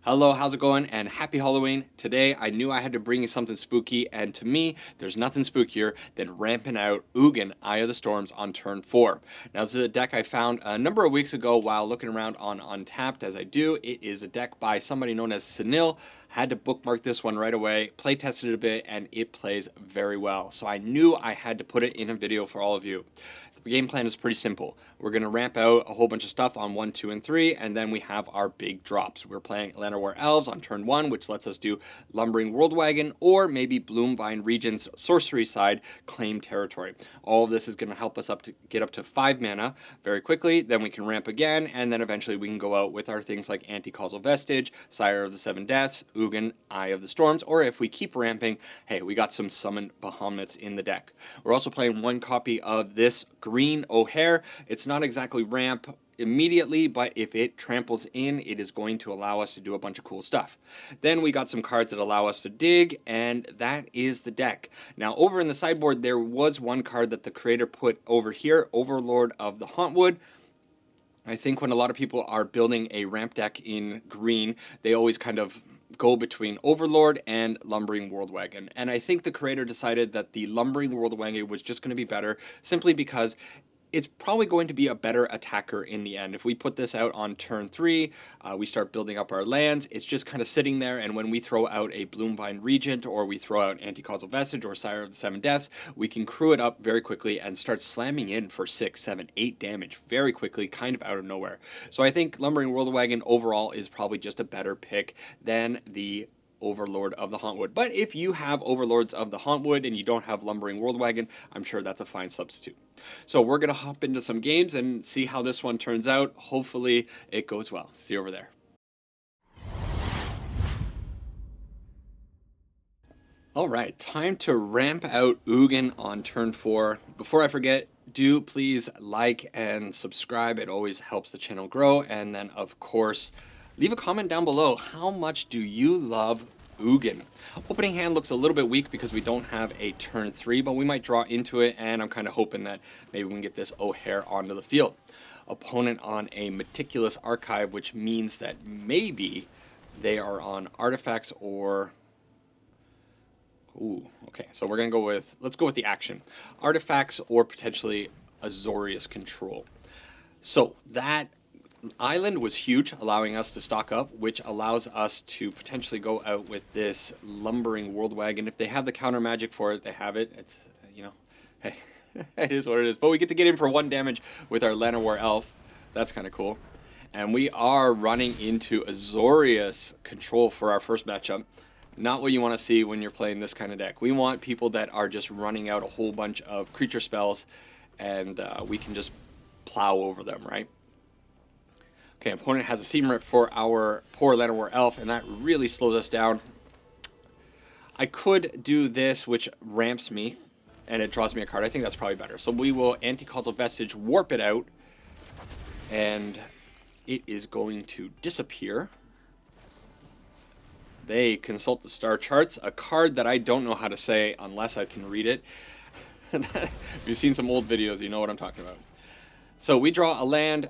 Hello, how's it going? And happy Halloween. Today, I knew I had to bring you something spooky, and to me, there's nothing spookier than ramping out Ugin, Eye of the Storms, on turn 4. Now, this is a deck I found a number of weeks ago while looking around on Untapped, as I do. It is a deck by somebody known as Sunil. Had to bookmark this one right away, play tested it a bit, and it plays very well. So I knew I had to put it in a video for all of you. The game plan is pretty simple. We're going to ramp out a whole bunch of stuff on 1, 2, and 3, and then we have our big drops. We're playing Llanowar Elves on turn 1, which lets us do Lumbering Worldwagon, or maybe Bloomvine Regent's sorcery side, claim territory. All of this is going to help us get up to 5 mana very quickly, then we can ramp again, and then eventually we can go out with our things like Anti-Causal Vestige, Sire of the Seven Deaths, Ugin, Eye of the Storms, or if we keep ramping, hey, we got some summoned Bahamuts in the deck. We're also playing one copy of this green O'Hare. It's not exactly ramp immediately, but if it tramples in, it is going to allow us to do a bunch of cool stuff. Then we got some cards that allow us to dig, and that is the deck. Now, over in the sideboard, there was one card that the creator put over here, Overlord of the Hauntwood. I think when a lot of people are building a ramp deck in green, they always kind of go between Overlord and Lumbering Worldwagon. And I think the creator decided that the Lumbering Worldwagon was just going to be better simply because it's probably going to be a better attacker in the end. If we put this out on turn 3, we start building up our lands, it's just kind of sitting there, and when we throw out a Bloomvine Regent, or we throw out Anti-Causal Vestige, or Sire of the Seven Deaths, we can crew it up very quickly and start slamming in for 6, 7, 8 damage very quickly, kind of out of nowhere. So I think Lumbering Worldwagon overall is probably just a better pick than the Overlord of the Hauntwood. But if you have Overlords of the Hauntwood and you don't have Lumbering Worldwagon, I'm sure that's a fine substitute. So we're going to hop into some games and see how this one turns out. Hopefully it goes well. See you over there. All right, time to ramp out Ugin on turn 4. Before I forget, do please like and subscribe. It always helps the channel grow. And then, of course, leave a comment down below. How much do you love Ugin? Opening hand looks a little bit weak because we don't have a turn 3, but we might draw into it, and I'm kind of hoping that maybe we can get this O'Hare onto the field. Opponent on a Meticulous Archive, which means that maybe they are on artifacts or... Ooh, okay, so we're going to go with... Let's go with the action. Artifacts or potentially Azorius Control. So that island was huge, allowing us to stock up, which allows us to potentially go out with this Lumbering Worldwagon. If they have the counter magic for it, they have it. It's, you know, hey, it is what it is. But we get to get in for 1 damage with our Llanowar Elf. That's kind of cool. And we are running into Azorius Control for our first matchup. Not what you want to see when you're playing this kind of deck. We want people that are just running out a whole bunch of creature spells, and we can just plow over them, right? Okay, opponent has a Seam Rip for our poor Llanowar Elf, and that really slows us down. I could do this, which ramps me, and it draws me a card. I think that's probably better. So we will Anti-Causal Vestige, warp it out, and it is going to disappear. They consult the star charts, a card that I don't know how to say unless I can read it. If you've seen some old videos, you know what I'm talking about. So we draw a land.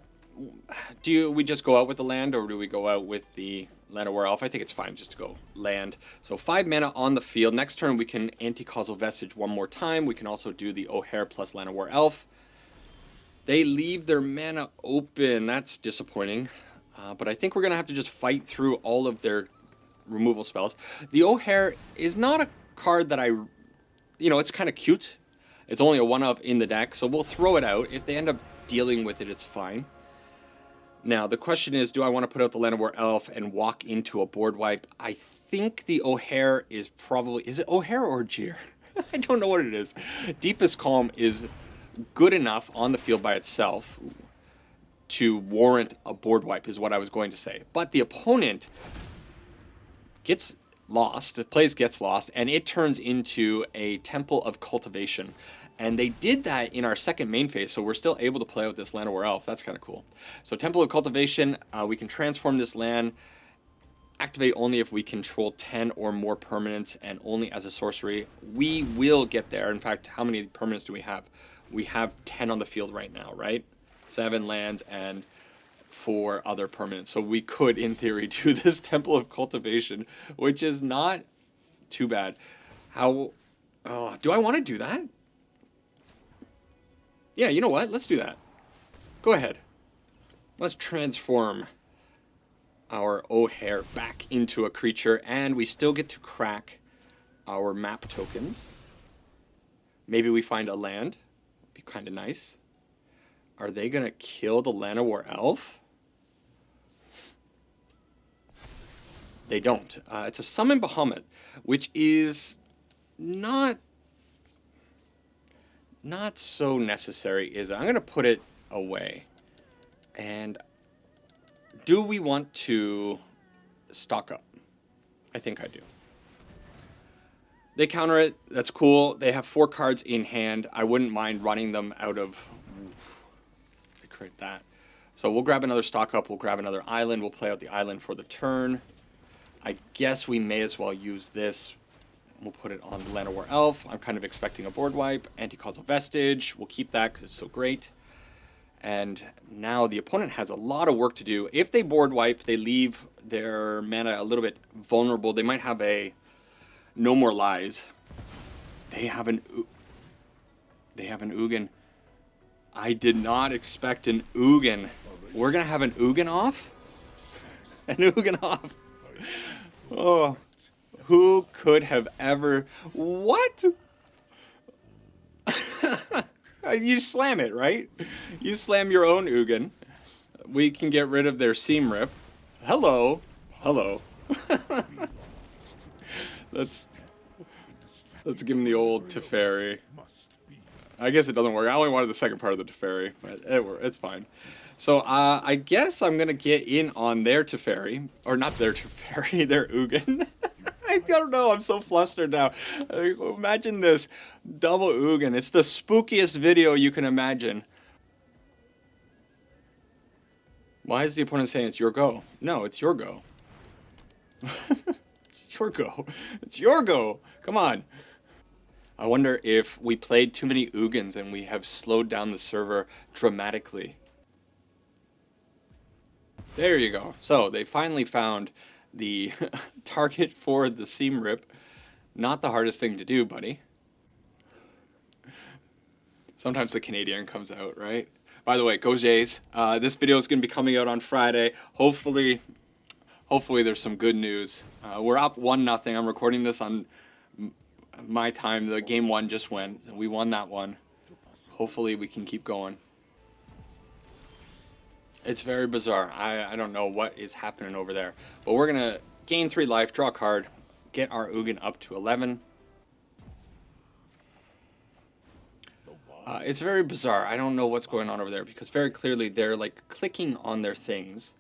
Do we just go out with the land, or do we go out with the Llanowar Elf? I think it's fine just to go land. So 5 mana on the field. Next turn we can Anti-Causal Vestige 1 more time. We can also do the O'Hare plus Llanowar Elf. They leave their mana open. That's disappointing. But I think we're going to have to just fight through all of their removal spells. The O'Hare is not a card that it's kind of cute. It's only a 1-of in the deck, so we'll throw it out. If they end up dealing with it, it's fine. Now, the question is, do I want to put out the Llanowar Elf and walk into a board wipe? I think the O'Hare is probably... Is it O'Hare or Jeer? I don't know what it is. Deepest Calm is good enough on the field by itself to warrant a board wipe, is what I was going to say. But the opponent gets lost, gets lost, and it turns into a Temple of Cultivation. And they did that in our second main phase, so we're still able to play with this Llanowar Elf. That's kind of cool. So Temple of Cultivation, we can transform this land, activate only if we control 10 or more permanents, and only as a sorcery. We will get there. In fact, how many permanents do we have? We have 10 on the field right now, right? 7 lands and for other permanents. So we could, in theory, do this Temple of Cultivation, which is not too bad. How... Oh, do I want to do that? Yeah, you know what? Let's do that. Go ahead. Let's transform our O'Hare back into a creature, and we still get to crack our map tokens. Maybe we find a land. Be kind of nice. Are they going to kill the Llanowar Elf? They don't. It's a summon Bahamut, which is not so necessary, is it? I'm going to put it away. And do we want to stock up? I think I do. They counter it. That's cool. They have 4 cards in hand. I wouldn't mind running them out of... I create that. So we'll grab another stock up. We'll grab another island. We'll play out the island for the turn. I guess we may as well use this. We'll put it on the Llanowar Elf. I'm kind of expecting a board wipe. Anti-Causal Vestige. We'll keep that because it's so great. And now the opponent has a lot of work to do. If they board wipe, they leave their mana a little bit vulnerable. They might have a No More Lies. They have an Ugin. I did not expect an Ugin. We're going to have an Ugin off? An Ugin off. Oh, who could have ever... What? You slam it, right? You slam your own Ugin. We can get rid of their Seam Rip. Hello. Hello. Let's give him the old Teferi. I guess it doesn't work. I only wanted the second part of the Teferi, but it's fine. So I guess I'm going to get in on their Teferi. Or not their Teferi, their Ugin. I don't know. I'm so flustered now. Imagine this double Ugin. It's the spookiest video you can imagine. Why is the opponent saying it's your go? No, it's your go. It's your go. It's your go. Come on. I wonder if we played too many Ugins and we have slowed down the server dramatically. There you go. So they finally found the target for the Seam Rip. Not the hardest thing to do, buddy. Sometimes the Canadian comes out, right? By the way, go Jays. This video is going to be coming out on Friday. Hopefully there's some good news. We're up 1-0. I'm recording this on my time. The game 1 just went. We won that one. Hopefully we can keep going. It's very bizarre. I don't know what is happening over there. But we're going to gain 3 life, draw a card, get our Ugin up to 11. It's very bizarre. I don't know what's going on over there because very clearly they're like clicking on their things.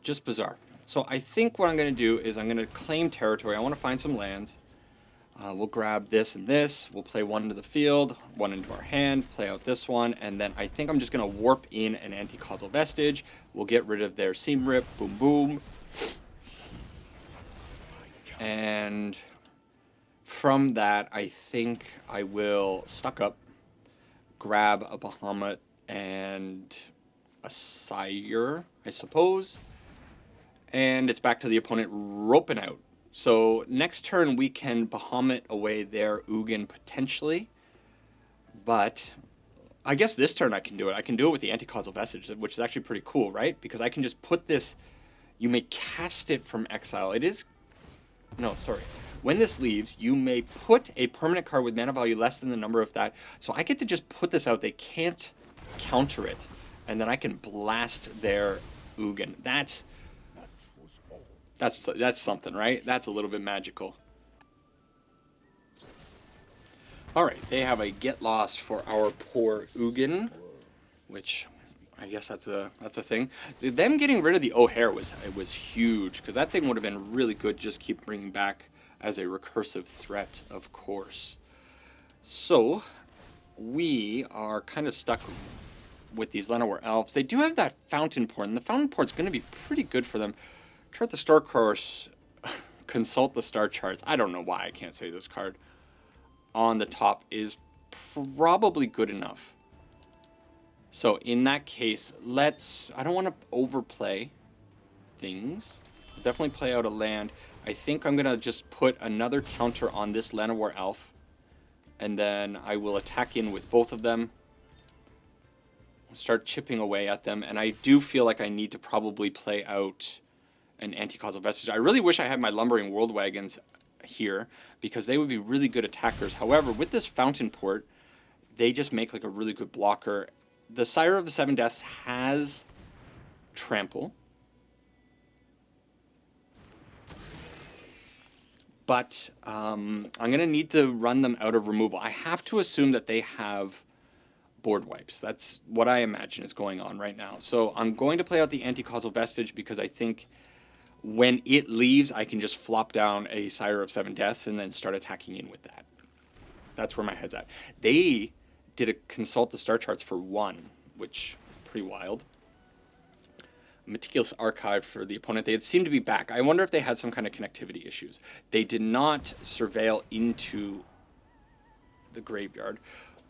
Just bizarre. So I think what I'm going to do is I'm going to claim territory. I want to find some lands. We'll grab this and this. We'll play 1 into the field, 1 into our hand, play out this one, and then I think I'm just going to warp in an Anti-Causal Vestige. We'll get rid of their Seam Rip, boom, boom. And from that, I think I will stock up, grab a Bahamut and a Sire, I suppose. And it's back to the opponent roping out. So next turn we can Bahamut away their Ugin potentially. But I guess this turn I can do it. I can do it with the Anti-Causal Vestige, which is actually pretty cool, right? Because I can just put this... You may cast it from exile. It is... No, sorry. When this leaves, you may put a permanent card with mana value less than the number of that. So I get to just put this out. They can't counter it. And then I can blast their Ugin. That's something, right? That's a little bit magical. All right, they have a get lost for our poor Ugin, which I guess that's a thing. Them getting rid of the O'Hare was huge because that thing would have been really good. Just keep bringing back as a recursive threat, of course. So we are kind of stuck with these Llanowar Elves. They do have that Fountain Port, and the Fountain Port's going to be pretty good for them. Chart the star course, consult the star charts. I don't know why I can't say this card. On the top is probably good enough. So in that case, I don't want to overplay things. I'll definitely play out a land. I think I'm going to just put another counter on this Llanowar Elf. And then I will attack in with both of them. Start chipping away at them. And I do feel like I need to probably play out an Anti-Causal Vestige. I really wish I had my Lumbering World Wagons here, because they would be really good attackers. However, with this Fountain Port, they just make like a really good blocker. The Sire of the Seven Deaths has Trample. But I'm going to need to run them out of removal. I have to assume that they have board wipes. That's what I imagine is going on right now. So I'm going to play out the Anti-Causal Vestige, because I think when it leaves, I can just flop down a Sire of Seven Deaths and then start attacking in with that. That's where my head's at. They did a consult the star charts for 1, which pretty wild. Meticulous Archive for the opponent. They had seemed to be back. I wonder if they had some kind of connectivity issues. They did not surveil into the graveyard.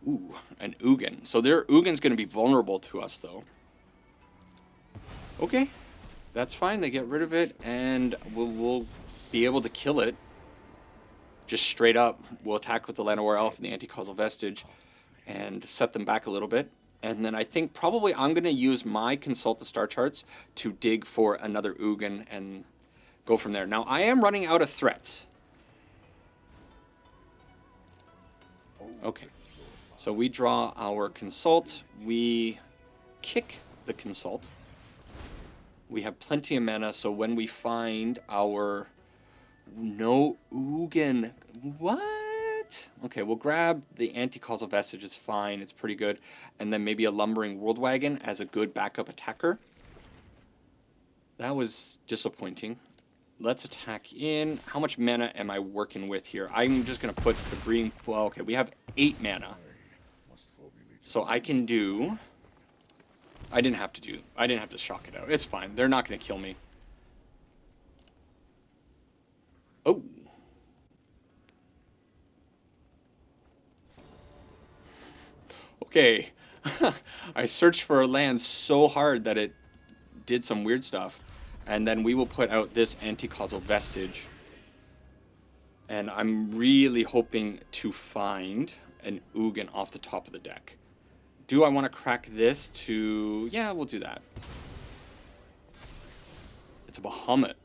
Ooh, an Ugin. So their Ugin's going to be vulnerable to us, though. Okay, that's fine. They get rid of it, and we'll be able to kill it. Just straight up, we'll attack with the Llanowar Elf and the Anti-Causal Vestige and set them back a little bit. And then I think probably I'm going to use my Consult the Star Charts to dig for another Ugin and go from there. Now, I am running out of threats. Okay. So we draw our Consult. We kick the Consult. We have plenty of mana, so when we find our... No Ugin. What? Okay, we'll grab the Anti-Causal Vestige. It's fine. It's pretty good. And then maybe a Lumbering World Wagon as a good backup attacker. That was disappointing. Let's attack in. How much mana am I working with here? I'm just going to put the green... Well, okay, we have 8 mana. So I can do... I didn't have to shock it out. It's fine. They're not going to kill me. Oh. Okay. I searched for a land so hard that it did some weird stuff. And then we will put out this Anti-Causal Vestige. And I'm really hoping to find an Ugin off the top of the deck. Do I want to crack this to... Yeah, we'll do that. It's a Bahamut.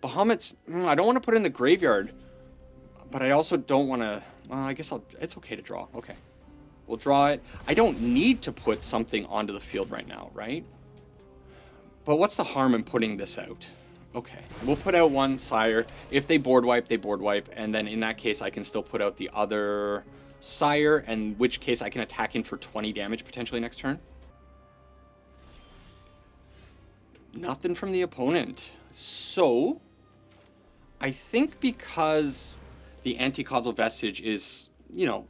Bahamut's... I don't want to put it in the graveyard. But I also don't want to... Well, I guess it's okay to draw. Okay. We'll draw it. I don't need to put something onto the field right now, right? But what's the harm in putting this out? Okay. We'll put out one Sire. If they board wipe, they board wipe. And then in that case, I can still put out the other Sire, in which case I can attack in for 20 damage potentially next turn. Nothing from the opponent. So, I think because the Anti-Causal Vestige is, you know,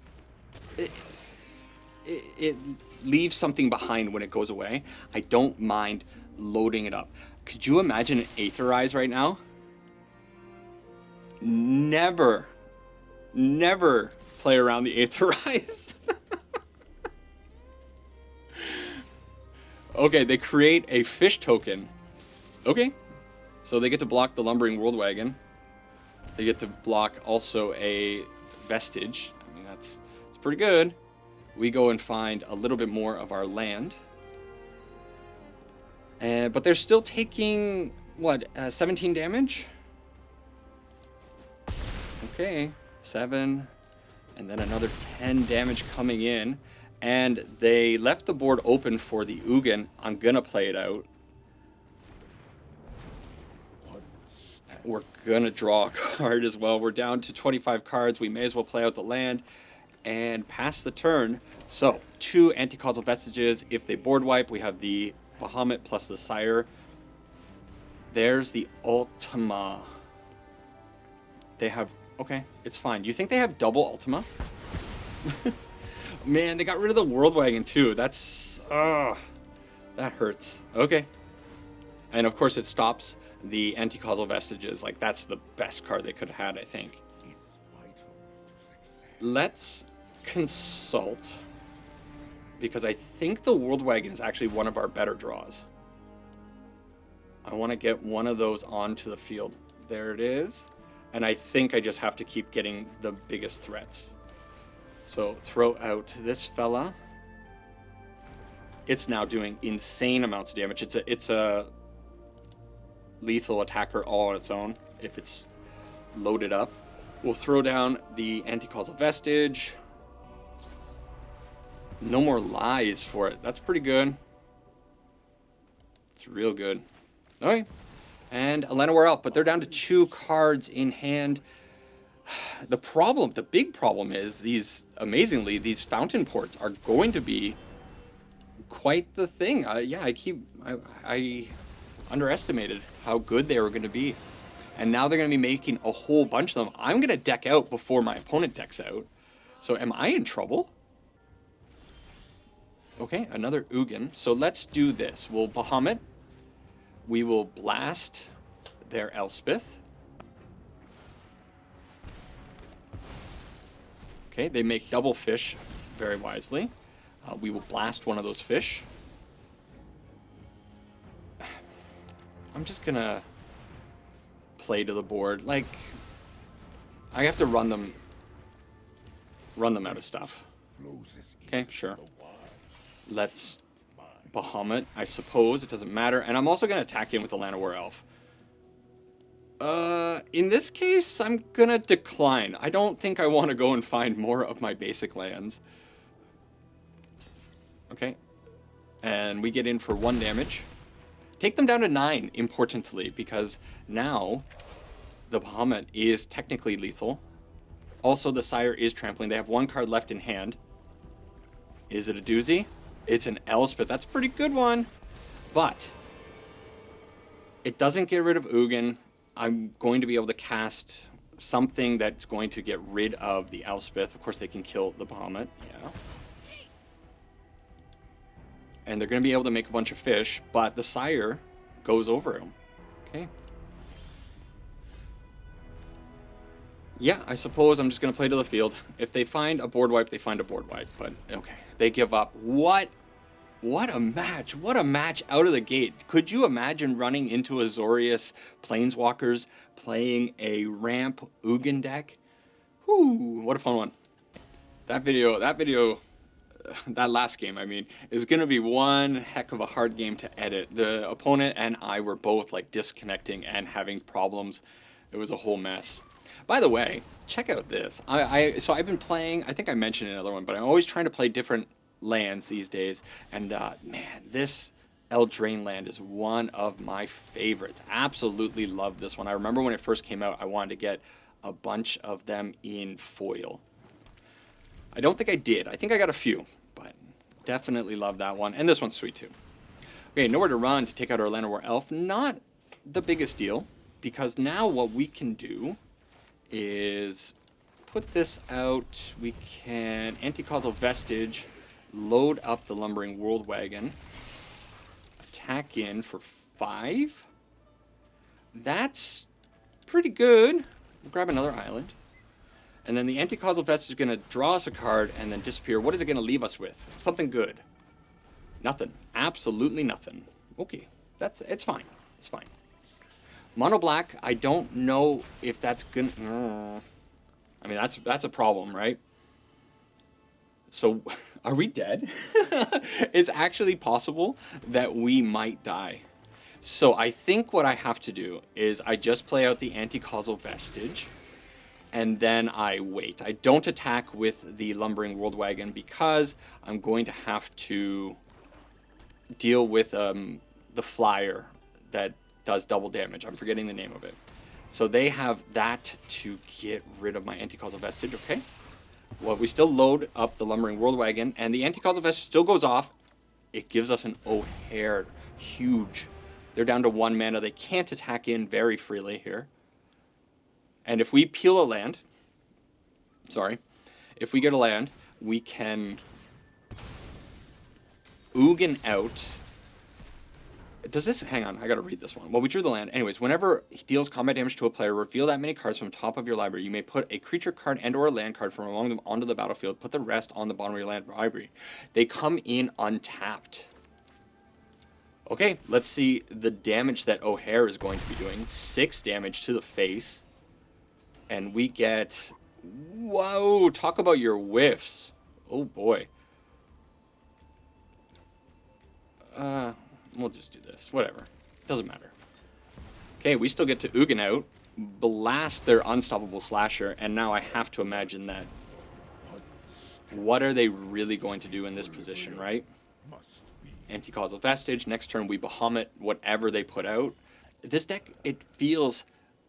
it leaves something behind when it goes away. I don't mind loading it up. Could you imagine an Aetherize right now? Never play around the Aetherize. Okay, they create a fish token. Okay. So they get to block the Lumbering World Wagon. They get to block also a Vestige. I mean, it's pretty good. We go and find a little bit more of our land. But they're still taking, what, 17 damage? Okay, 7. And then another 10 damage coming in. And they left the board open for the Ugin. I'm going to play it out. We're going to draw a card as well. We're down to 25 cards. We may as well play out the land and pass the turn. So, 2 Anti-Causal Vestiges. If they board wipe, we have the Bahamut plus the Sire. There's the Ultima. They have... Okay, it's fine. You think they have double Ultima? Man, they got rid of the World Wagon too. That's... that hurts. Okay. And of course it stops the Anti-Causal Vestiges. Like, that's the best card they could have had, I think. Let's consult. because I think the World Wagon is actually one of our better draws. I want to get one of those onto the field. There it is. And I think I just have to keep getting the biggest threats. So throw out this fella. It's now doing insane amounts of damage. It's a lethal attacker all on its own if it's loaded up. We'll throw down the Anti-Causal Vestige. No more lies for it. That's pretty good. It's real good. Okay. And a Llanowar Elf, but they're down to 2 cards in hand. The big problem is amazingly, these Fountain Ports are going to be quite the thing. I underestimated how good they were going to be. And now they're going to be making a whole bunch of them. I'm going to deck out before my opponent decks out. So am I in trouble? Okay, another Ugin. So let's do this. We'll Bahamut. We will blast their Elspeth. Okay, they make double fish very wisely. We will blast one of those fish. I'm just gonna play to the board. Like, I have to run them out of stuff. Okay, sure. Let's Bahamut, I suppose. It doesn't matter. And I'm also going to attack in with the Llanowar Elf. In this case, I'm going to decline. I don't think I want to go and find more of my basic lands. Okay. And we get in for 1 damage. Take them down to 9, importantly, because now the Bahamut is technically lethal. Also, the Sire is trampling. They have 1 card left in hand. Is it a doozy? It's an Elspeth. That's a pretty good one. But it doesn't get rid of Ugin. I'm going to be able to cast something that's going to get rid of the Elspeth. Of course, they can kill the Bahamut. Yeah. And they're going to be able to make a bunch of fish, but the Sire goes over him. Okay. Yeah, I suppose I'm just going to play to the field. If they find a board wipe, they find a board wipe. But, okay. They give up. What a match. What a match out of the gate. Could you imagine running into Azorius Planeswalkers playing a ramp Ugin deck? Whew, what a fun one. That last game, I mean, is going to be one heck of a hard game to edit. The opponent and I were both like disconnecting and having problems. It was a whole mess. By the way, check out this. So I've been playing, I think I mentioned another one, but I'm always trying to play different lands these days. And man, this Eldraine land is one of my favorites. Absolutely love this one. I remember when it first came out, I wanted to get a bunch of them in foil. I don't think I did. I think I got a few, but definitely love that one. And this one's sweet too. Okay, nowhere to run to take out our Llanowar Elf. Not the biggest deal, because now what we can do is put this out. We can Anti-Causal Vestige, load up the Lumbering World Wagon, attack in for 5. That's pretty good. We'll grab another island. And then the Anti-Causal Vestige is going to draw us a card and then disappear. What is it going to leave us with? Something good. Nothing. Absolutely nothing. Okay. It's fine. It's fine. Mono black, I don't know if that's gonna... I mean, that's a problem, right? So, are we dead? It's actually possible that we might die. So I think what I have to do is I just play out the Anti-Causal Vestige, and then I wait. I don't attack with the Lumbering World Wagon because I'm going to have to deal with the flyer that does double damage. I'm forgetting the name of it. So they have that to get rid of my Anti-Causal Vestige, okay? Well, we still load up the Lumbering World Wagon, and the Anti-Causal Vestige still goes off. It gives us an O'Hare. Huge. They're down to 1 mana. They can't attack in very freely here. And if we peel a land, if we get a land, we can Ugin out Does this, hang on, I gotta read this one. Well, we drew the land. Anyways, whenever he deals combat damage to a player, reveal that many cards from top of your library. You may put a creature card and or a land card from among them onto the battlefield. Put the rest on the bottom of your land library. They come in untapped. Okay, let's see the damage that O'Hare is going to be doing. 6 damage to the face. And we get, whoa, talk about your whiffs. Oh boy. We'll just do this. Whatever. Doesn't matter. Okay, we still get to Ugin out, blast their unstoppable slasher, and now I have to imagine that. What are they really going to do in this position, right? Anti-causal vestige. Next turn we Bahamut whatever they put out. This deck, it feels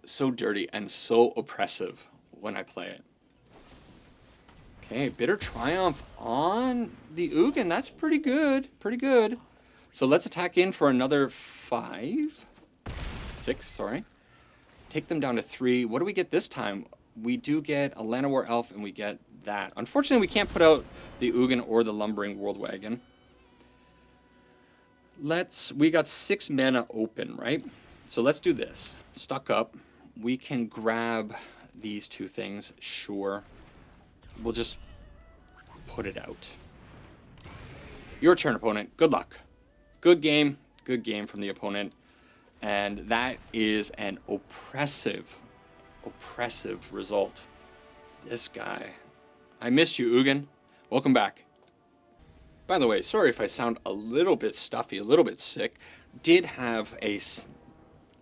so dirty and so oppressive when I play it. Okay, Bitter Triumph on the Ugin. That's pretty good. Pretty good. So let's attack in for another 6, sorry. Take them down to 3. What do we get this time? We do get a Llanowar Elf, and we get that. Unfortunately, we can't put out the Ugin or the Lumbering World Wagon. We got 6 mana open, right? So let's do this. Stuck up. We can grab these 2 things, sure. We'll just put it out. Your turn, opponent. Good luck. Good game from the opponent, and that is an oppressive result. This guy. I missed you, Ugin. Welcome back. By the way, sorry if I sound a little bit stuffy, a little bit sick. Did have a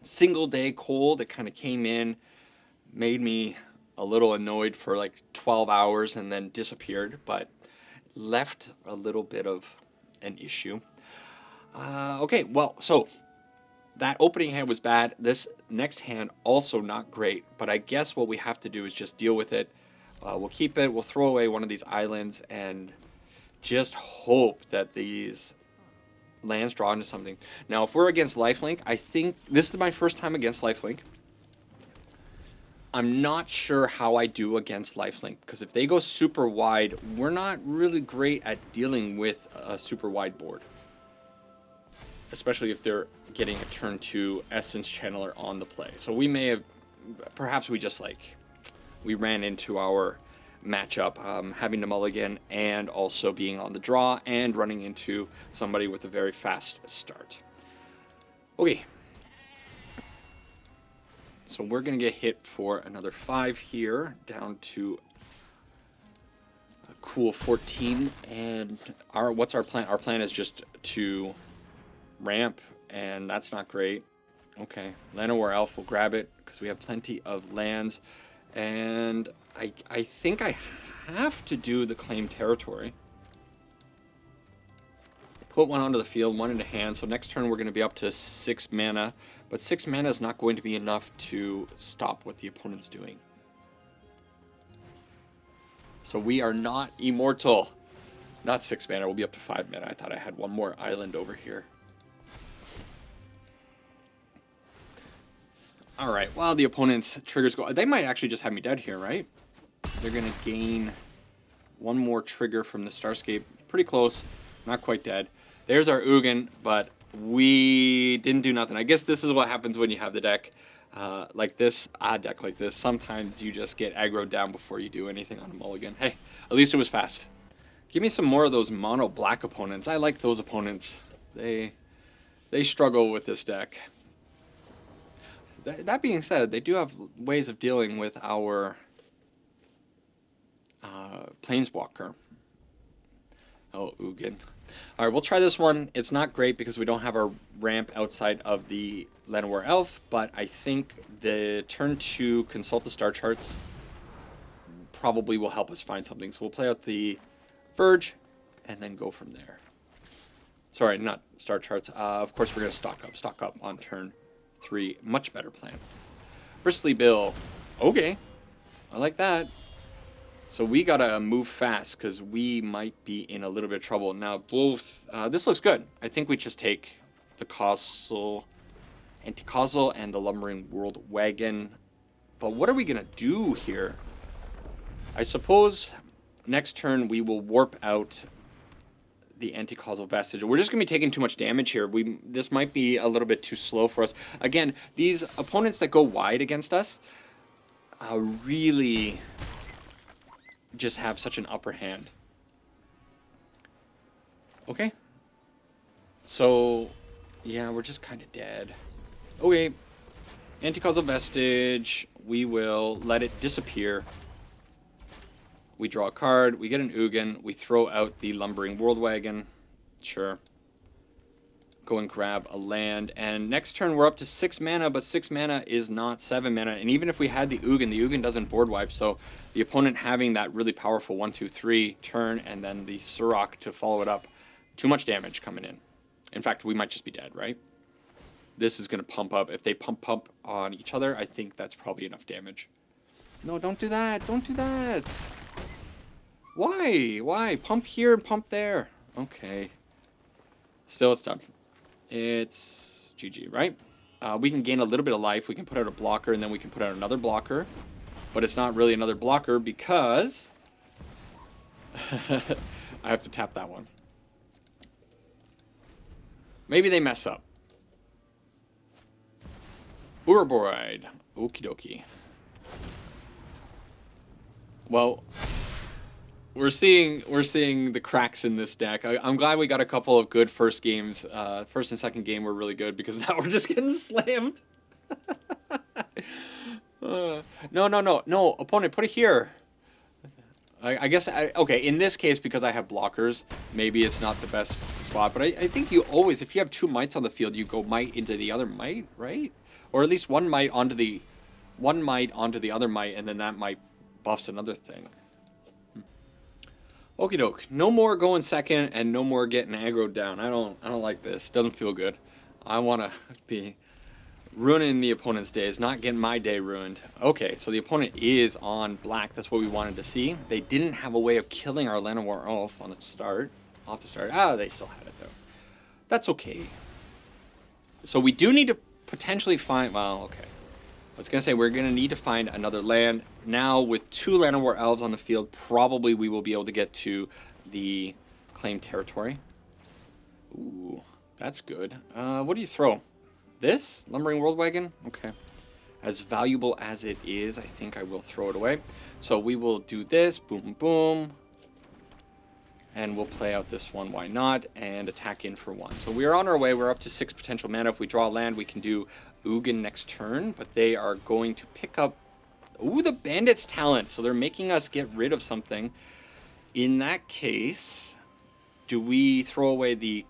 single day cold that kind of came in, made me a little annoyed for like 12 hours and then disappeared, but left a little bit of an issue. Okay, well, so that opening hand was bad. This next hand also not great, but I guess what we have to do is just deal with it. We'll keep it. We'll throw away one of these islands and just hope that these lands draw into something. Now, if we're against lifelink, I think this is my first time against lifelink. I'm not sure how I do against lifelink, because if they go super wide, we're not really great at dealing with a super wide board. Especially if they're getting a turn 2 Essence Channeler on the play. So we may have, perhaps we just we ran into our matchup, having to mulligan and also being on the draw and running into somebody with a very fast start. Okay. So we're going to get hit for another 5 here, down to a cool 14. And what's our plan? Our plan is just to ramp, and that's not great. Okay, Llanowar Elf will grab it because we have plenty of lands, and I think I have to do the claim territory. Put 1 onto the field, 1 into hand, so next turn we're going to be up to 6 mana, but 6 mana is not going to be enough to stop what the opponent's doing. So we are not immortal. Not 6 mana, we'll be up to 5 mana. I thought I had one more island over here. Alright, well, the opponent's triggers go... They might actually just have me dead here, right? They're going to gain 1 more trigger from the Starscape. Pretty close. Not quite dead. There's our Ugin, but we didn't do nothing. I guess this is what happens when you have the deck like this. Deck like this. Sometimes you just get aggroed down before you do anything on a mulligan. Hey, at least it was fast. Give me some more of those mono black opponents. I like those opponents. They struggle with this deck. That being said, they do have ways of dealing with our Planeswalker. Oh, Ugin. All right, we'll try this one. It's not great because we don't have our ramp outside of the Llanowar Elf, but I think the turn 2 Consult the Star Charts probably will help us find something. So we'll play out the Verge and then go from there. Sorry, not Star Charts. Of course, we're going to stock up on turn 3. Much better plan. Bristly Bill. Okay. I like that. So we got to move fast because we might be in a little bit of trouble. Now, both... this looks good. I think we just take the Anti-Causal and the Lumbering World Wagon. But what are we going to do here? I suppose next turn we will warp out the anti-causal vestige. We're just going to be taking too much damage here. This might be a little bit too slow for us. Again, these opponents that go wide against us really just have such an upper hand. Okay. So, yeah, we're just kind of dead. Okay. Anti-causal vestige. We will let it disappear. We draw a card. We get an Ugin. We throw out the lumbering world wagon. Sure. Go and grab a land. And next turn we're up to 6 mana, but 6 mana is not 7 mana. And even if we had the Ugin doesn't board wipe. So the opponent having that really powerful 1-2-3 turn and then the Surrak to follow it up. Too much damage coming in. In fact, we might just be dead, right? This is going to pump up. If they pump on each other, I think that's probably enough damage. No, don't do that. Don't do that. Why? Why? Pump here and pump there. Okay. Still, it's done. It's GG, right? We can gain a little bit of life. We can put out a blocker, and then we can put out another blocker. But it's not really another blocker because I have to tap that one. Maybe they mess up. Urboride. Okie dokie. Well, we're seeing the cracks in this deck. I'm glad we got a couple of good first games. First and second game were really good because now we're just getting slammed. No, opponent, put it here. I guess, okay, in this case, because I have blockers, maybe it's not the best spot. But I think you always, if you have 2 mites on the field, you go mite into the other mite, right? Or at least one mite onto the other mite, and then that mite buffs another thing. Okie doke. No more going second, and no more getting aggroed down. I don't like this. Doesn't feel good. I want to be ruining the opponent's days, not getting my day ruined. Okay, so the opponent is on black. That's what we wanted to see. They didn't have a way of killing our Llanowar Elf on the start. Off the start. Ah, they still had it, though. That's okay. So we do need to potentially find... Well, okay. I was going to say we're going to need to find another land. Now, with 2 Llanowar Elves on the field, probably we will be able to get to the claimed territory. Ooh, that's good. What do you throw? This? Lumbering World Wagon? Okay. As valuable as it is, I think I will throw it away. So we will do this. Boom, boom. And we'll play out this one, why not, and attack in for 1. So we are on our way. We're up to 6 potential mana. If we draw land, we can do Ugin next turn, but they are going to pick up... Ooh, the Bandit's Talent. So they're making us get rid of something. In that case, do we throw away the...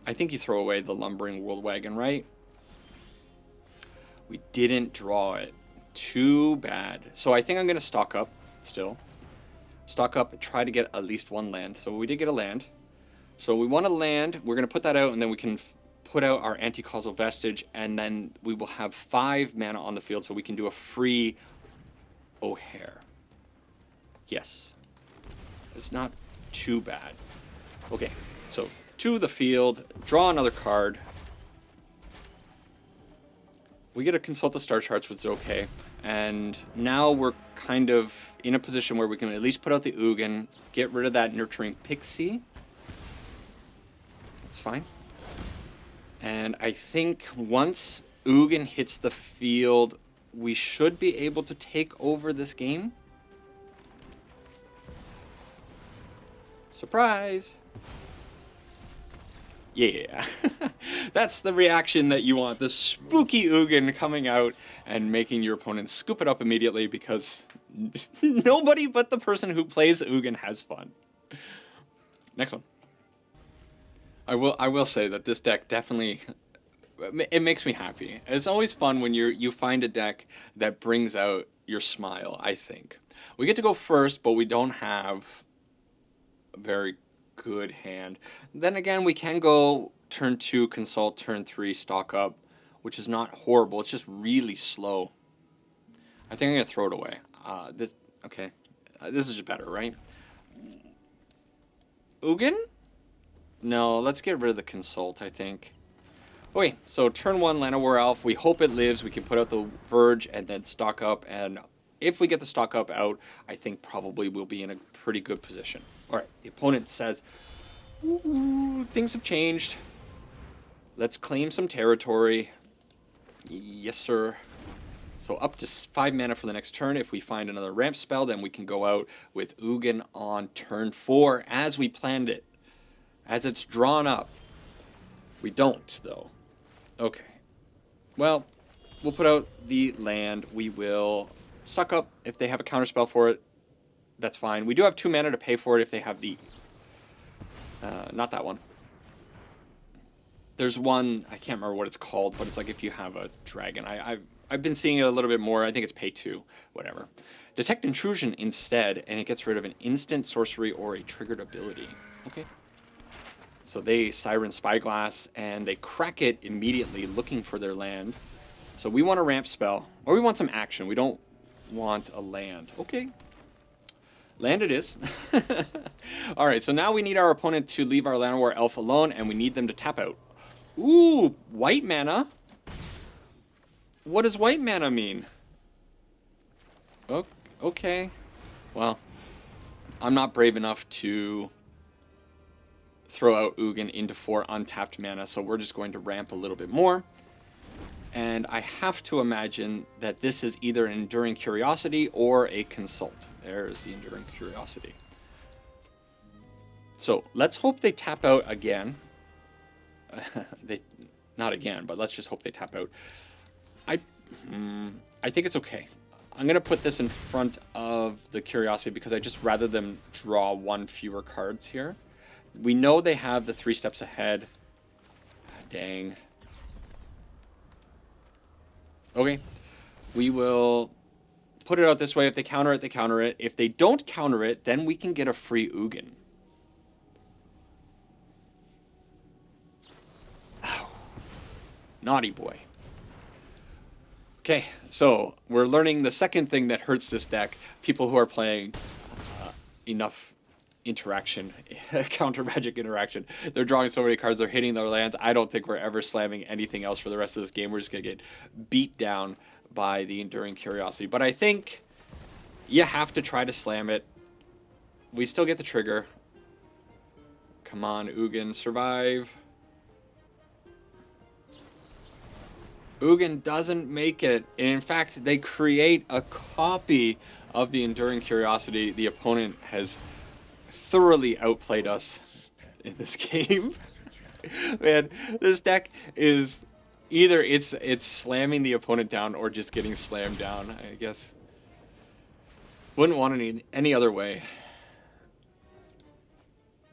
I think you throw away the Lumbering World Wagon, right? We didn't draw it. Too bad. So I think I'm going to stock up still. Stock up, try to get at least 1 land. So we did get a land. So we want a land. We're going to put that out, and then we can put out our anti-causal vestige, and then we will have 5 mana on the field, so we can do a free O'Hare. Yes. It's not too bad. Okay, so to the field, draw another card. We get to consult the star charts, which is okay. And now we're kind of in a position where we can at least put out the Ugin, get rid of that nurturing pixie. It's fine. And I think once Ugin hits the field, we should be able to take over this game. Surprise! Yeah, that's the reaction that you want. The spooky Ugin coming out and making your opponent scoop it up immediately because nobody but the person who plays Ugin has fun. Next one. I will say that this deck definitely, it makes me happy. It's always fun when you find a deck that brings out your smile, I think. We get to go first, but we don't have a very good hand. Then again, we can go turn 2, consult, turn 3, stock up, which is not horrible. It's just really slow. I think I'm going to throw it away. Okay. This is better, right? Ugin? No, let's get rid of the consult, I think. Okay, so turn 1, Llanowar Elf. We hope it lives. We can put out the Verge and then stock up and if we get the stock up out, I think probably we'll be in a pretty good position. All right, the opponent says, ooh, things have changed. Let's claim some territory. Yes, sir. So up to 5 mana for the next turn. If we find another ramp spell, then we can go out with Ugin on turn 4 as we planned it. As it's drawn up. We don't, though. Okay. Well, we'll put out the land. We will stock up if they have a counterspell for it. That's fine. We do have 2 mana to pay for it if they have the... not that one. There's one, I can't remember what it's called, but it's like if you have a dragon. I've been seeing it a little bit more. I think it's pay 2, whatever. Detect intrusion instead, and it gets rid of an instant sorcery or a triggered ability. Okay. So they Siren Spyglass, and they crack it immediately, looking for their land. So we want a ramp spell, or we want some action. We don't want a land. Okay. Land it is. All right, so now we need our opponent to leave our Llanowar Elf alone, and we need them to tap out. Ooh, white mana? What does white mana mean? Oh, okay. Well, I'm not brave enough to throw out Ugin into 4 untapped mana, so we're just going to ramp a little bit more. And I have to imagine that this is either an Enduring Curiosity or a Consult. There's the Enduring Curiosity. So let's hope they tap out again. Not again, but let's just hope they tap out. I think it's okay. I'm going to put this in front of the Curiosity because I just rather them draw 1 fewer cards here. We know they have the 3 steps ahead. Dang. Okay. We will put it out this way. If they counter it, they counter it. If they don't counter it, then we can get a free Ugin. Ow. Naughty boy. Okay, so we're learning the second thing that hurts this deck. People who are playing enough interaction, counter magic interaction. They're drawing so many cards, they're hitting their lands. I don't think we're ever slamming anything else for the rest of this game. We're just going to get beat down by the Enduring Curiosity. But I think you have to try to slam it. We still get the trigger. Come on, Ugin, survive. Ugin doesn't make it. And in fact, they create a copy of the Enduring Curiosity. The opponent has thoroughly outplayed us in this game. Man, this deck is either it's slamming the opponent down or just getting slammed down, I guess. Wouldn't want any other way.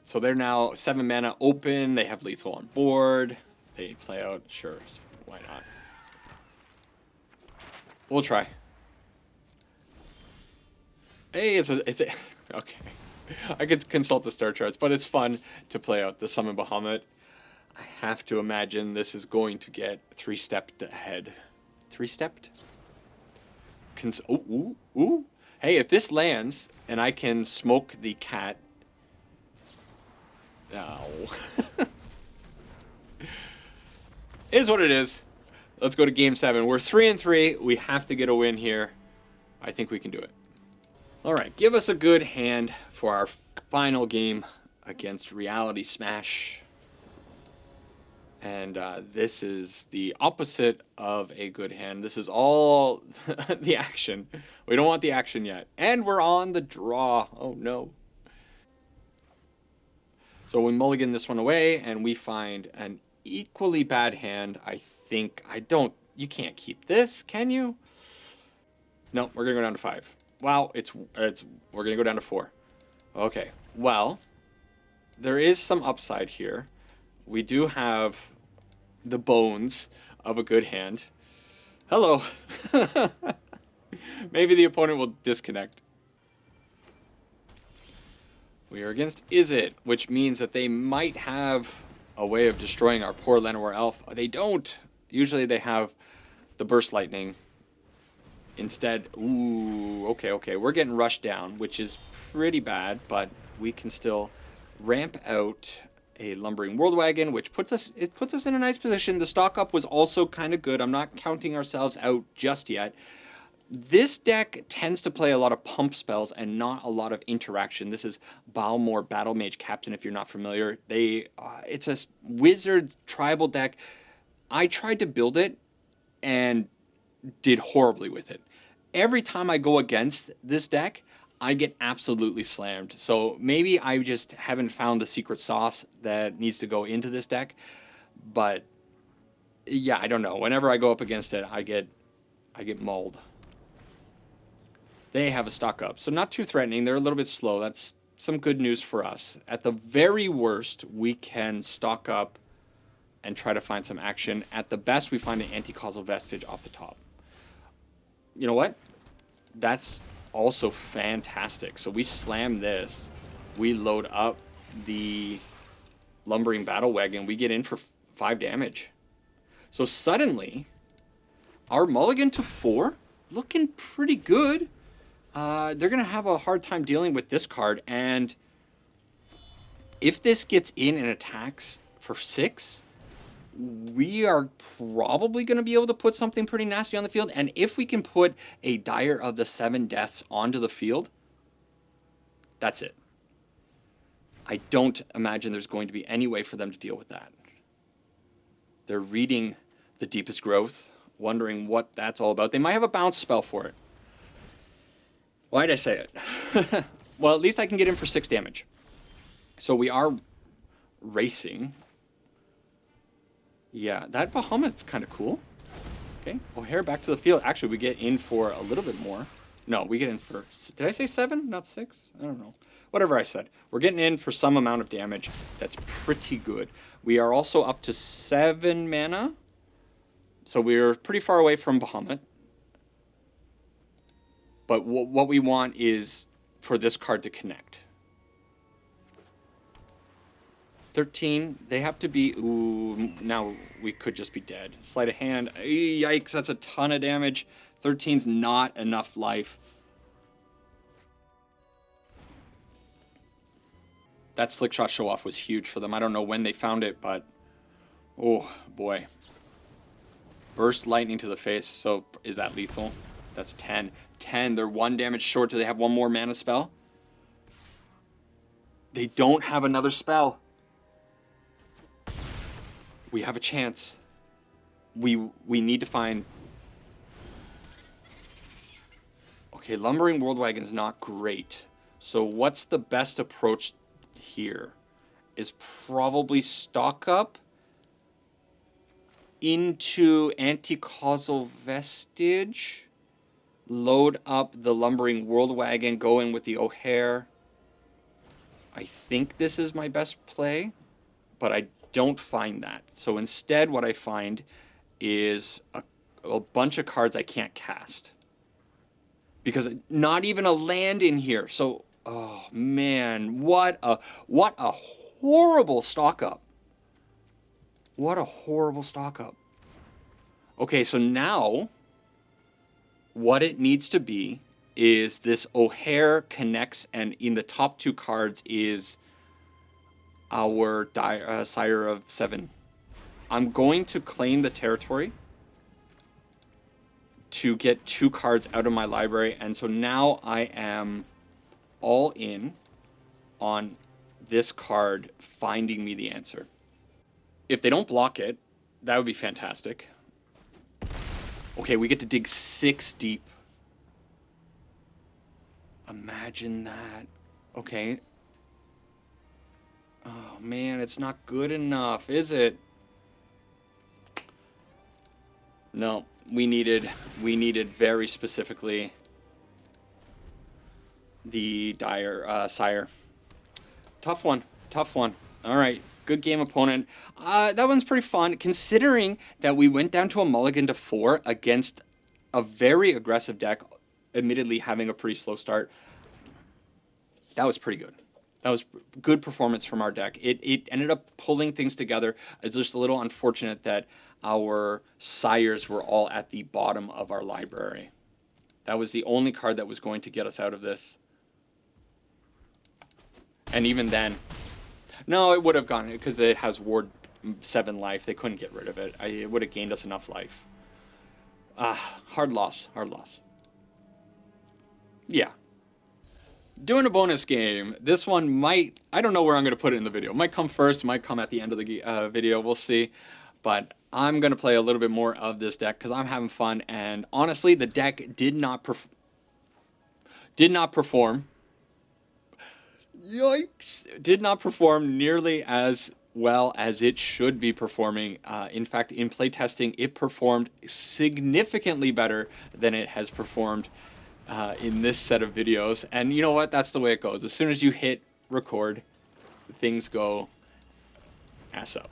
So they're now 7 mana open. They have lethal on board. They play out. Sure, why not? We'll try. Hey, it's a okay. I could consult the star charts, but it's fun to play out the Summon Bahamut. I have to imagine this is going to get 3-stepped ahead. 3-stepped? Ooh. Hey, if this lands and I can smoke the cat. Ow. Is what it is. Let's go to game 7. We're 3-3. We have to get a win here. I think we can do it. All right, give us a good hand for our final game against Reality Smash. And this is the opposite of a good hand. This is all the action. We don't want the action yet. And we're on the draw. Oh, no. So we mulligan this one away, and we find an equally bad hand. I think you can't keep this, can you? No, we're gonna go down to 5. Wow, we're gonna go down to 4. Okay, well, there is some upside here. We do have the bones of a good hand. Hello. Maybe the opponent will disconnect. We are against Is It, which means that they might have a way of destroying our poor Llanowar Elf. They don't. Usually they have the Burst Lightning. Instead, ooh, okay. We're getting rushed down, which is pretty bad, but we can still ramp out a Lumbering World Wagon, which puts us in a nice position. The stock up was also kind of good. I'm not counting ourselves out just yet. This deck tends to play a lot of pump spells and not a lot of interaction. This is Balmor Battle Mage Captain, if you're not familiar. It's a wizard tribal deck. I tried to build it and did horribly with it. Every time I go against this deck, I get absolutely slammed. So maybe I just haven't found the secret sauce that needs to go into this deck. But yeah, I don't know. Whenever I go up against it, I get mauled. They have a stock up, so not too threatening. They're a little bit slow. That's some good news for us. At the very worst, we can stock up and try to find some action. At the best, we find an anti-causal vestige off the top. You know what? That's also fantastic. So we slam this. We load up the lumbering battle wagon. We get in for 5 damage. So suddenly, our mulligan to 4 looking pretty good. They're going to have a hard time dealing with this card. And if this gets in and attacks for 6, we are probably going to be able to put something pretty nasty on the field. And if we can put a Dire of the 7 Deaths onto the field, that's it. I don't imagine there's going to be any way for them to deal with that. They're reading the Deepest Growth, wondering what that's all about. They might have a bounce spell for it. Why did I say it? Well, at least I can get in for 6 damage. So we are racing. Yeah, that Bahamut's kind of cool. Okay, O'Hare back to the field. Actually, we get in for a little bit more. No, we get in for... Did I say 7? Not 6? I don't know. Whatever I said. We're getting in for some amount of damage. That's pretty good. We are also up to 7 mana. So we're pretty far away from Bahamut. But what we want is for this card to connect. 13, they have to be... Ooh, now we could just be dead. Sleight of hand. Yikes, that's a ton of damage. 13's not enough life. That Slick Shot show-off was huge for them. I don't know when they found it, but... Oh, boy. Burst lightning to the face. So is that lethal? That's 10. 10. They're 1 damage short. Do they have one more mana spell? They don't have another spell. We have a chance. We need to find... Okay, Lumbering World Wagon's not great. So what's the best approach here? Is probably stock up into Anti-Causal Vestige. Load up the Lumbering World Wagon, go in with the O'Hare. I think this is my best play, but I don't find that. So instead what I find is a bunch of cards I can't cast. Because not even a land in here. So, oh man, what a horrible stock up. What a horrible stock up. Okay, so now what it needs to be is this O'Hare connects, and in the top 2 cards is our Sire of 7. I'm going to claim the territory to get 2 cards out of my library, and so now I am all in on this card finding me the answer. If they don't block it, that would be fantastic. Okay, we get to dig 6 deep. Imagine that. Okay. Oh man, it's not good enough, is it? No, we needed very specifically the Sire. Tough one. All right, good game, opponent. That one's pretty fun, considering that we went down to a mulligan to 4 against a very aggressive deck, admittedly having a pretty slow start. That was pretty good. That was good performance from our deck. It ended up pulling things together. It's just a little unfortunate that our Sires were all at the bottom of our library. That was the only card that was going to get us out of this. And even then, no, it would have gone, because it has Ward 7 life. They couldn't get rid of it. It would have gained us enough life. Hard loss. Yeah. Doing a bonus game. This one might, I don't know where I'm going to put it in the video. It might come first, might come at the end of the video. We'll see. But I'm going to play a little bit more of this deck because I'm having fun. And honestly, the deck did not perform. Yikes. Did not perform nearly as well as it should be performing. In fact, in playtesting, it performed significantly better than it has performed in this set of videos. And you know what? That's the way it goes. As soon as you hit record, things go ass up.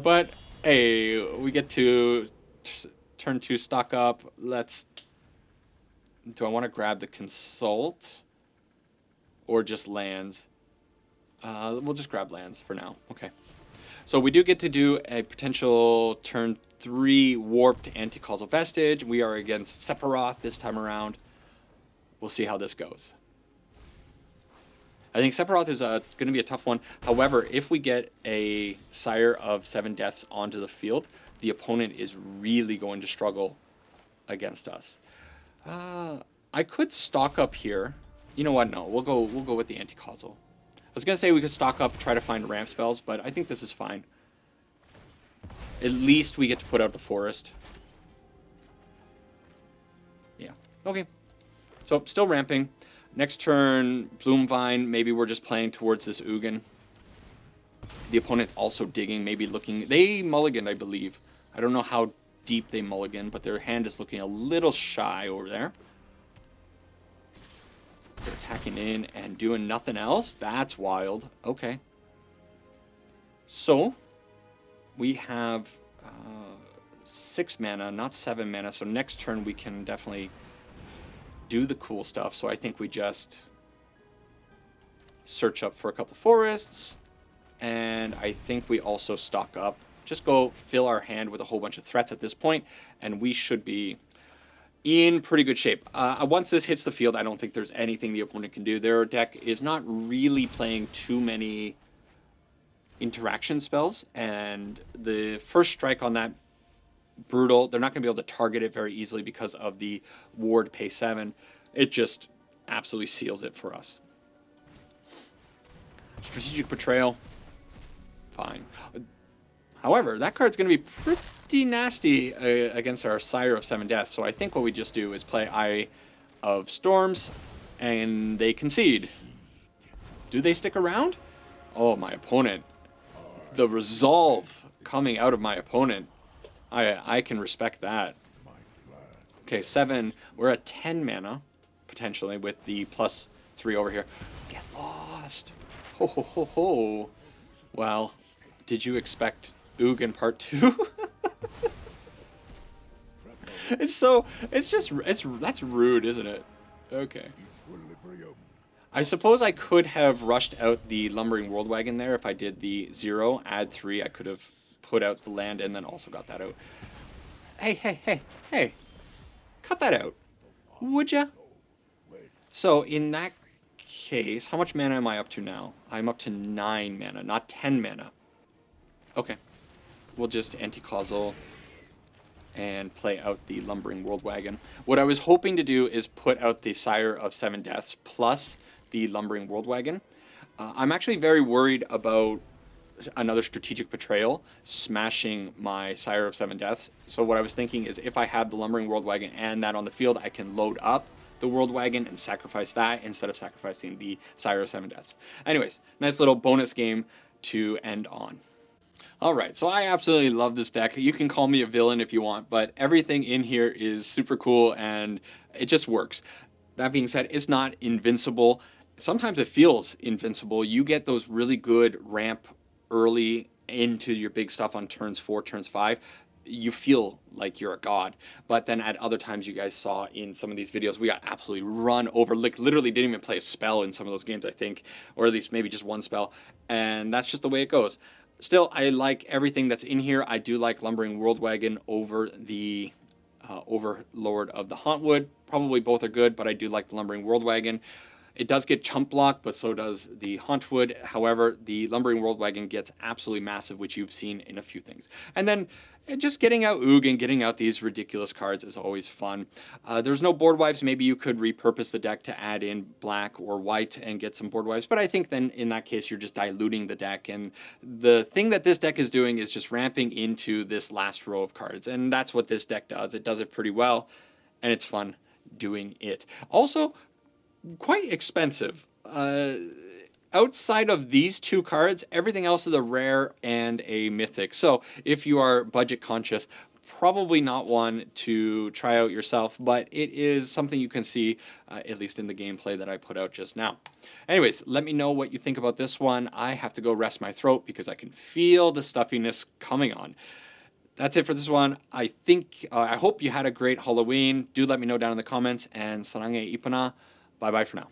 But hey, we get to turn 2 stock up. Do I want to grab the consult or just lands? We'll just grab lands for now. Okay. So we do get to do a potential turn 3 warped anti-causal vestige. We are against Sephiroth this time around. We'll see how this goes. I think Sephiroth is going to be a tough one. However, if we get a Sire of 7 Deaths onto the field, the opponent is really going to struggle against us. I could stock up here. You know what? No, we'll go with the anti-causal. I was going to say we could stock up, try to find ramp spells, but I think this is fine. At least we get to put out the forest. Yeah. Okay. So, still ramping. Next turn, Bloomvine. Maybe we're just playing towards this Ugin. The opponent also digging, maybe looking. They mulliganed, I believe. I don't know how deep they mulligan, but their hand is looking a little shy over there. They're attacking in and doing nothing else. That's wild. Okay. So, we have 6 mana, not 7 mana. So next turn we can definitely do the cool stuff. So I think we just search up for a couple forests. And I think we also stock up. Just go fill our hand with a whole bunch of threats at this point, and we should be in pretty good shape. Once this hits the field, I don't think there's anything the opponent can do. Their deck is not really playing too many interaction spells, and the first strike on that, brutal. They're not going to be able to target it very easily because of the ward pay 7. It just absolutely seals it for us. Strategic Betrayal. Fine. However, that card's going to be pretty nasty against our Sire of 7 Deaths. So I think what we just do is play Eye of Storms, and they concede. Do they stick around? Oh, my opponent. The resolve coming out of my opponent. I can respect that. Okay, 7. We're at 10 mana, potentially, with the +3 over here. Get lost. Ho, ho, ho, ho. Well, did you expect Ugin Part 2? That's rude, isn't it? Okay. I suppose I could have rushed out the Lumbering World Wagon there if I did the 0, add 3. I could have put out the land and then also got that out. Hey. Cut that out. Would ya? So, in that case, how much mana am I up to now? I'm up to 9 mana, not 10 mana. Okay. We'll just anti-causal and play out the Lumbering World Wagon. What I was hoping to do is put out the Sire of 7 Deaths plus the Lumbering World Wagon. I'm actually very worried about another Strategic Betrayal smashing my Sire of 7 Deaths. So what I was thinking is if I have the Lumbering World Wagon and that on the field, I can load up the World Wagon and sacrifice that instead of sacrificing the Sire of 7 Deaths. Anyways, nice little bonus game to end on. Alright, so I absolutely love this deck. You can call me a villain if you want, but everything in here is super cool and it just works. That being said, it's not invincible. Sometimes it feels invincible. You get those really good ramp early into your big stuff on turns 4, turns 5. You feel like you're a god. But then at other times you guys saw in some of these videos, we got absolutely run over. Like literally didn't even play a spell in some of those games, I think. Or at least maybe just one spell. And that's just the way it goes. Still, I like everything that's in here. I do like Lumbering World Wagon over the Overlord of the Hauntwood. Probably both are good, but I do like the Lumbering World Wagon. It does get chump blocked, but so does the Hauntwood. However, the Lumbering World Wagon gets absolutely massive, which you've seen in a few things. And then just getting out Ugin, getting out these ridiculous cards is always fun. There's no board wipes. Maybe you could repurpose the deck to add in black or white and get some board wipes. But I think then in that case, you're just diluting the deck. And the thing that this deck is doing is just ramping into this last row of cards. And that's what this deck does. It does it pretty well, and it's fun doing it. Also, quite expensive. Outside of these two cards, everything else is a rare and a mythic. So if you are budget conscious, probably not one to try out yourself, but it is something you can see, at least in the gameplay that I put out just now. Anyways, let me know what you think about this one. I have to go rest my throat because I can feel the stuffiness coming on. That's it for this one. I hope you had a great Halloween. Do let me know down in the comments, and saranghe ipana. Bye-bye for now.